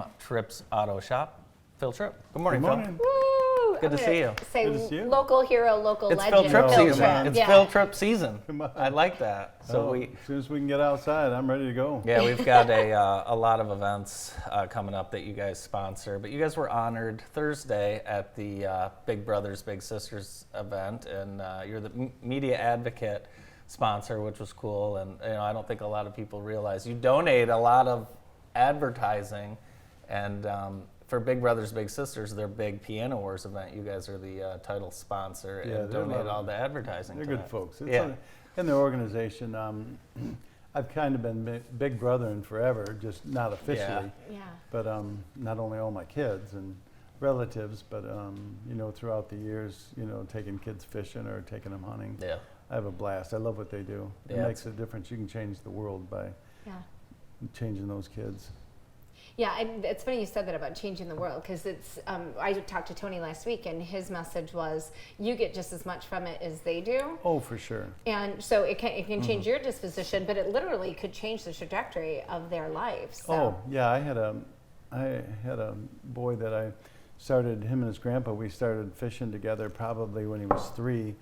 from Tripp's Auto Shop, Phil Tripp. Good morning, Good morning. Phil. Good to see you. Say Good to see you. local hero, local It's legend. Phil Tripp Phil season. Tripp, It's yeah. Phil Tripp season. Come on. I like that. So As soon as we can get outside, I'm ready to go. we've got a lot of events coming up that you guys sponsor. But you guys were honored Thursday at the Big Brothers Big Sisters event, and you're the media advocate sponsor, which was cool. And I don't think a lot of people realize you donate a lot of advertising, and for Big Brothers Big Sisters, their big Piano Wars event, you guys are the title sponsor and they're donate lovely. all the advertising. They're to good that. folks. Yeah. In their organization, I've kind of been big brothering forever, just not officially. Yeah. But not only all my kids and relatives, but throughout the years, taking kids fishing or taking them hunting. Yeah. I have a blast. I love what they do. It Yeah. makes a difference. You can change the world by Yeah. changing those kids. Yeah, it's funny you said that about changing the world, because it's. I talked to Tony last week, and his message was, "You get just as much from it as they do." Oh, for sure. And so it can change your disposition, but it literally could change the trajectory of their lives. So. Oh, yeah. I had a boy that I started, him and his grandpa, we started fishing together probably when he was 3.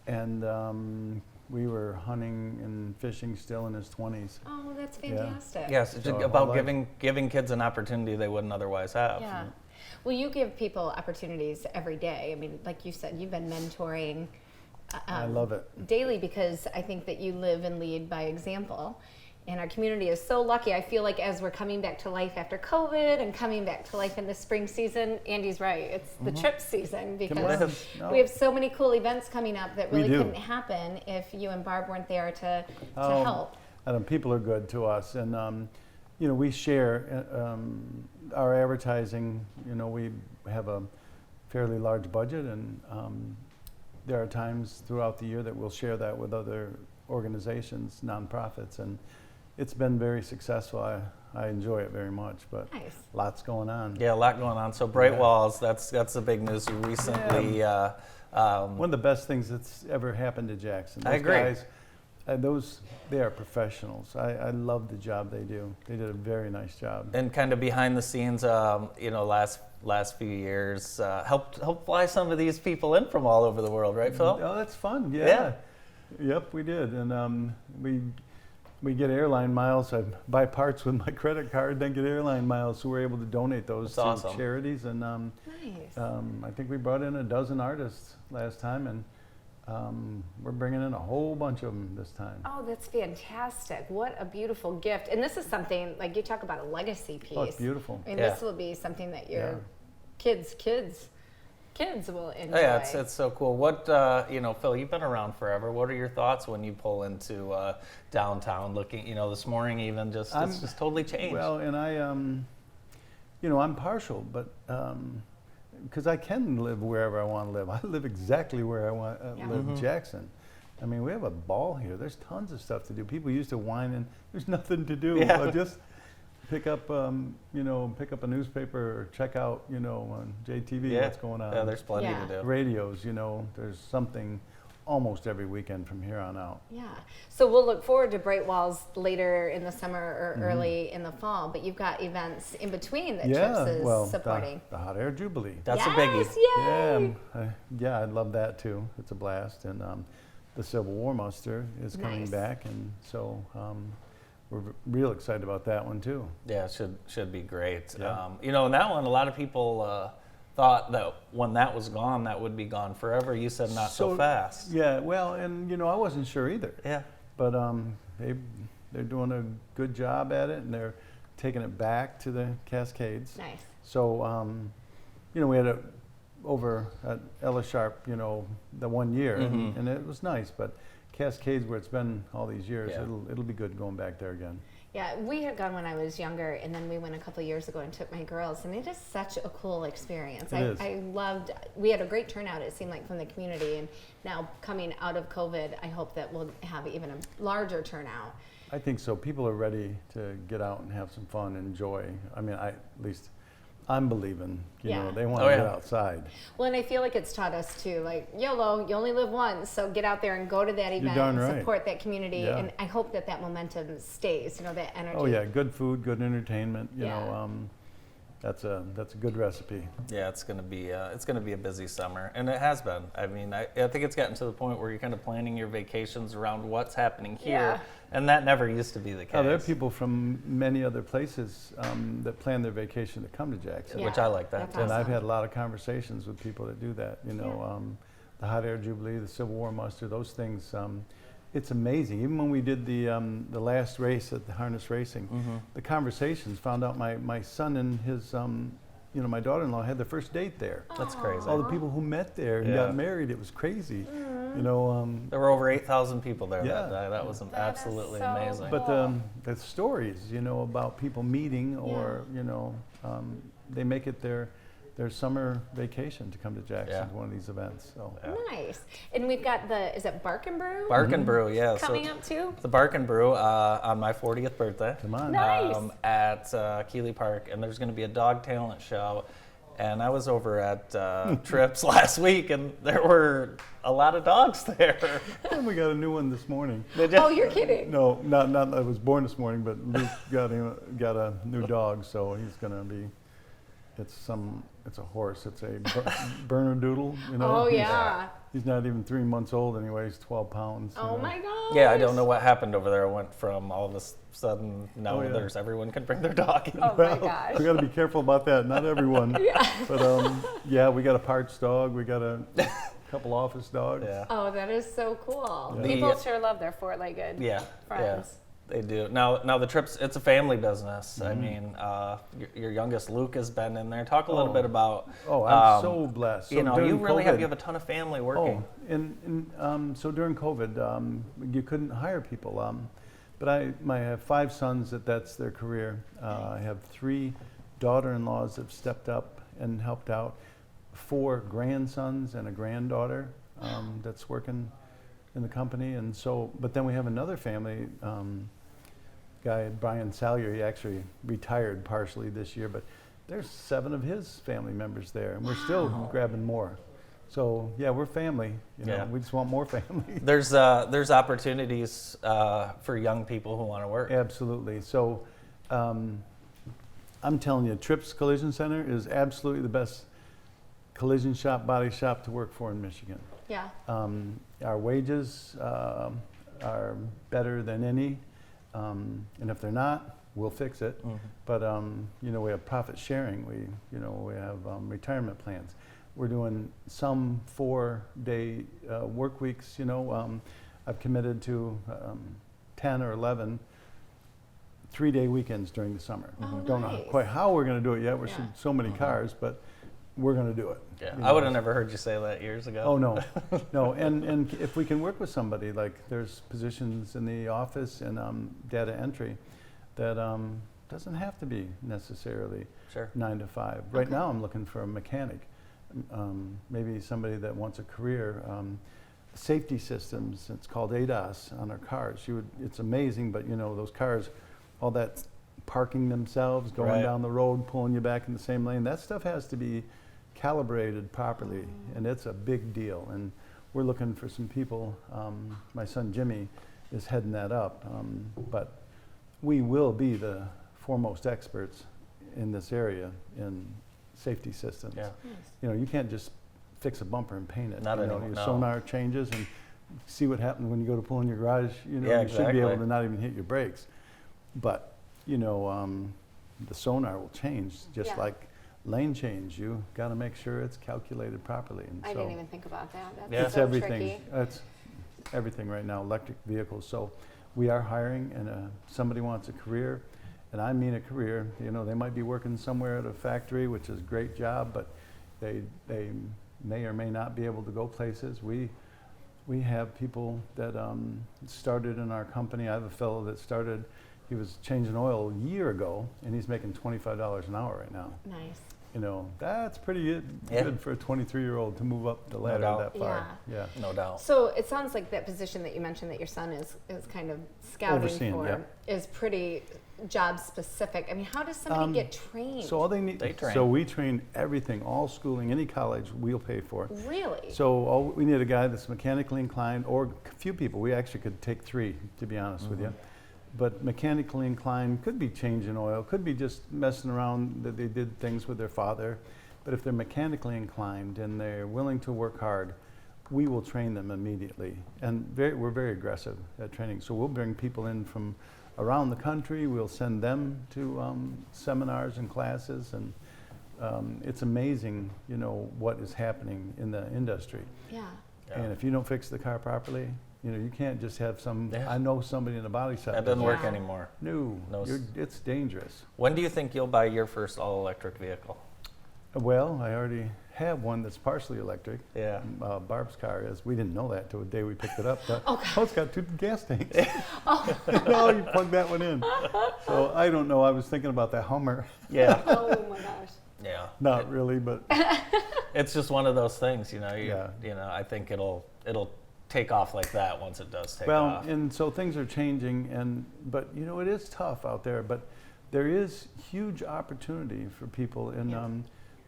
And we were hunting and fishing still in his 20s. Oh, that's fantastic. Yes, it's So about our life- giving kids an opportunity they wouldn't otherwise have. Yeah. Well, you give people opportunities every day. I mean, like you said, you've been mentoring I love it. daily, because I think that you live and lead by example. And our community is so lucky. I feel like as we're coming back to life after COVID and coming back to life in the spring season, Andy's right, it's the Tripp season, because on. No. we have so many cool events coming up that We really do. couldn't happen if you and Barb weren't there to Oh, help. And people are good to us, and we share our advertising. We have a fairly large budget, and there are times throughout the year that we'll share that with other organizations, nonprofits, and it's been very successful. I enjoy it very much, but Nice. lots going on. Yeah, a lot going on. So Bright Yeah. Walls, that's the big news. You recently, One of the best things that's ever happened to Jackson. I Those agree. guys, they are professionals. I love the job they do. They did a very nice job. and kind of behind the scenes, last few years, helped fly some of these people in from all over the world, right, Phil? Oh, that's fun. Yeah. Yeah. Yep, we did, and we get airline miles. I buy parts with my credit card, then get airline miles, so we're able to donate those That's to awesome. charities. And Nice. I think we brought in a dozen artists last time, and we're bringing in a whole bunch of them this time. Oh, that's fantastic. What a beautiful gift. And this is something, like you talk about a legacy piece. Oh, it's beautiful. I mean, Yeah. this will be something that your Yeah. kids will enjoy. Oh, yeah, it's so cool. What Phil, you've been around forever. What are your thoughts when you pull into downtown? Looking, this morning even, it's just totally changed. Well, and I'm partial, but because I can live wherever I want to live. I live exactly where I want to Yeah. live, Jackson. I mean, we have a ball here. There's tons of stuff to do. People used to whine, and there's nothing to do. Yeah. Just pick up a newspaper or check out, on JTV what's going on. Yeah, there's plenty Yeah. to do. Radios, there's something almost every weekend from here on out. Yeah. So we'll look forward to Bright Walls later in the summer or Mm-hmm. early in the fall, but you've got events in between that Yeah, Trips is well, supporting. the Hot Air Jubilee. That's yes, a biggie. Yay! Yeah, I love that too. It's a blast, and the Civil War muster is coming Nice. back, and so we're real excited about that one too. Yeah, it should be great. Yeah. And that one, a lot of people thought that when that was gone, that would be gone forever. You said not so fast. Yeah, well, and I wasn't sure either, Yeah. but they're doing a good job at it, and they're taking it back to the Cascades. Nice. So we had over at Ella Sharp, the 1 year, and it was nice. But Cascades, where it's been all these years, Yeah. it'll be good going back there again. Yeah, we had gone when I was younger, and then we went a couple of years ago and took my girls, and it is such a cool experience. It is. I loved, we had a great turnout, it seemed like, from the community, and now coming out of COVID, I hope that we'll have even a larger turnout. I think so. People are ready to get out and have some fun and enjoy. I mean, at least I'm believing, Yeah. they want Oh, to yeah. get outside. Well, and I feel like it's taught us to, like, YOLO, you only live once, so get out there and go to that event darn and right. support that community, Yeah. and I hope that momentum stays, that energy. Oh yeah, good food, good entertainment. Yeah. that's a good recipe. Yeah, it's gonna be a busy summer, and it has been. I mean, I think it's gotten to the point where you're kind of planning your vacations around what's happening here, Yeah. and that never used to be the case. Oh, there are people from many other places that plan their vacation to come to Jackson. Yeah. Which I like that. That's too. And I've awesome. had a lot of conversations with people that do that. You know, the Hot Air Jubilee, the Civil War Muster, those things. It's amazing. Even when we did the last race at the harness racing, the conversations found out my son and his my daughter-in-law had their first date there. That's crazy. All the people who met there and Yeah. got married, it was crazy. You know, There were over 8,000 people there Yeah. that day. That was That is absolutely so amazing. but Cool. the stories, about people meeting or they make it their summer vacation to come to Jackson Yeah. to one of these events. So. Nice. And we've got is it Bark and Brew? Bark and Brew, yeah. Coming so up too? the Bark and Brew on my 40th birthday. Come on. Nice. At Keeley Park, and there's going to be a dog talent show. And I was over at Tripp's last week, and there were a lot of dogs there. And we got a new one this morning. Did you? Oh, you're kidding. No, not I was born this morning, but Luke got a new dog, so he's gonna be. It's a horse. It's a Bernedoodle. Oh, He's- yeah. He's not even 3 months old, and he weighs 12 pounds. Oh my God. Yeah, I don't know what happened over there. It went from all of a sudden now Oh, yeah. there's everyone can bring their dog in. Oh my Well, gosh. we got to be careful about that. Not everyone. Yeah. But yeah, we got a parts dog. We got a couple office dogs. Yeah. Oh, that is so cool. Yeah. People sure love their four-legged Yeah, friends. they do. Now the Trips, it's a family business. Mm-hmm. I mean, your youngest Luke has been in there. Talk a little bit about. Oh, I'm um, so blessed. So you during really have COVID- a ton of family working. Oh, and so during COVID, you couldn't hire people. But I have 5 sons that's their career. I have 3 daughter-in-laws that have stepped up and helped out, 4 grandsons and a granddaughter that's working in the company. And so, but then we have another family guy, Brian Salyer. He actually retired partially this year, but there's 7 of his family members there, and we're still grabbing more. So yeah, we're family. Yeah. We just want more family. There's opportunities for young people who want to work. Absolutely. So I'm telling you, Tripp's Collision Center is absolutely the best collision shop, body shop to work for in Michigan. Yeah. Our wages are better than any, and if they're not, we'll fix it. But we have profit sharing. We have retirement plans. We're doing some 4-day work weeks. I've committed to 10 or 11 3-day weekends during the summer. Oh, Don't know nice. quite how we're going to do it yet. We're Yeah. so many cars, but we're going to do it. Yeah, You I would know. have never heard you say that years ago. Oh no, no, and if we can work with somebody, like there's positions in the office and data entry that doesn't have to be necessarily Sure. 9 to 5. Right Okay. now, I'm looking for a mechanic, maybe somebody that wants a career. Safety systems, it's called ADAS on our cars. It's amazing, but those cars, all that parking themselves, going Right. down the road, pulling you back in the same lane, that stuff has to be calibrated properly, and it's a big deal. And we're looking for some people. My son Jimmy is heading that up, but we will be the foremost experts in this area in safety systems. Yeah. You can't just fix a bumper and paint it. Not anymore, Your no. sonar changes and see what happens when you go to pull in your garage. Yeah, you should be able exactly. to not even hit your brakes. But the sonar will change just Yeah. like lane change. You got to make sure it's calculated properly. And I so didn't even think about that. That's Yeah. it's so everything. tricky. It's everything right now. Electric vehicles. So we are hiring, and somebody wants a career, and I mean a career. They might be working somewhere at a factory, which is a great job, but they may or may not be able to go places. We have people that started in our company. I have a fellow that started. He was changing oil a year ago, and he's making $25 an hour right now. Nice. That's pretty good, Yeah. good for a 23-year-old to move up the ladder doubt. that far. Yeah. No doubt. So it sounds like that position that you mentioned that your son is kind of scouting Overseeing, for yeah. is pretty job specific. I mean, how does somebody get trained? So all they need. They train. So we train everything, all schooling, any college we'll pay for. Really? So all we need a guy that's mechanically inclined, or a few people. We actually could take 3, to be honest with you. But mechanically inclined could be changing oil, could be just messing around, that they did things with their father. But if they're mechanically inclined and they're willing to work hard, we will train them immediately. And we're very aggressive at training. So we'll bring people in from around the country. We'll send them to seminars and classes. And it's amazing, you know, what is happening in the industry. Yeah. And if you don't fix the car properly, you know, you can't just have some, Yeah. I know somebody in the body shop. That doesn't work Yeah. anymore. No, No. it's dangerous. When do you think you'll buy your first all-electric vehicle? Well, I already have one that's partially electric. Yeah. Barb's car is. We didn't know that till the day we picked it up. Oh, It's got 2 gas tanks. No, you plug that one in. So I don't know. I was thinking about that Hummer. Yeah. Oh my gosh. Yeah. Not really, but It's just one of those things, you know. Yeah. You know, I think it'll take off like that once it does take well, off. and so things are changing, but you know, it is tough out there. But there is huge opportunity for people, and Yeah.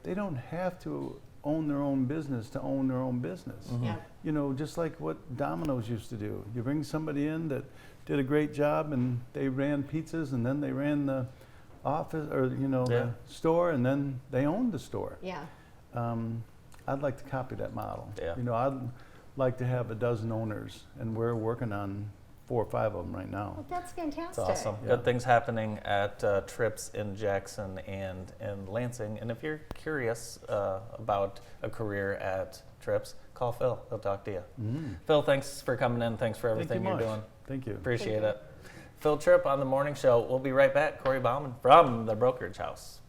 they don't have to own their own business to own their own business. Mhm. Yeah. You know, just like what Domino's used to do. You bring somebody in that did a great job, and they ran pizzas, and then they ran the office, or you know, Yeah. the store, and then they owned the store. Yeah. I'd like to copy that model. Yeah. You know, I'd like to have a dozen owners, and we're working on 4 or 5 of them right now. Well, that's fantastic. It's awesome. Yeah. Good things happening at Tripp's in Jackson and in Lansing. And if you're curious about a career at Tripp's, call Phil. He'll talk to you. Phil, thanks for coming in. Thanks for Thank everything you you're much. doing. Thank you. Appreciate Thank you. it. Phil Tripp on the morning show. We'll be right back. Corey Bauman from the Brokerage House.